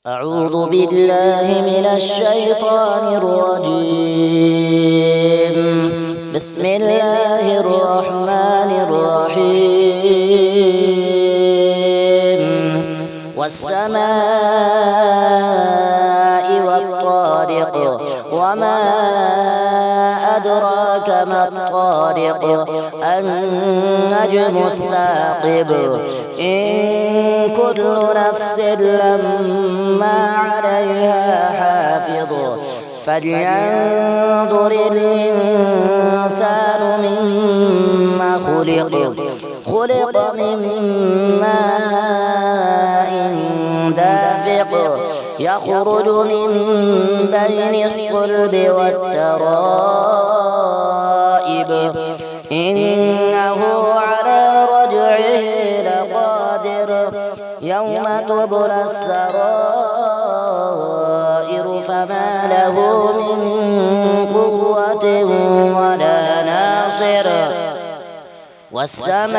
أعوذ بالله من الشيطان الرجيم. بسم الله الرحمن الرحيم. والسماء والطارق وما أدراك ما الطارق النجم الثاقب إن كل نفس لما عليها حافظ فلينظر الإنسان مما خلق من ماء دافق يخرج من بين الصلب والترائب إنه على رجعه لقادر يوم تبلى السرائر فما له من قوة ولا ناصر والسماء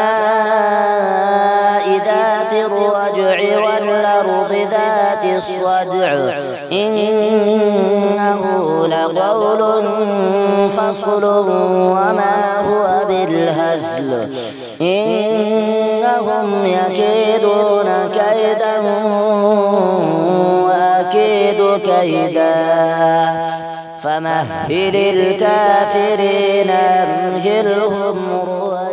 ذات الرجع والأرض ذات الصدع إنه لقول فصل وما هو بالهزل إنهم يكيدون كيدا وأكيد كيدا فمهل الكافرين أمهلهم رويدا.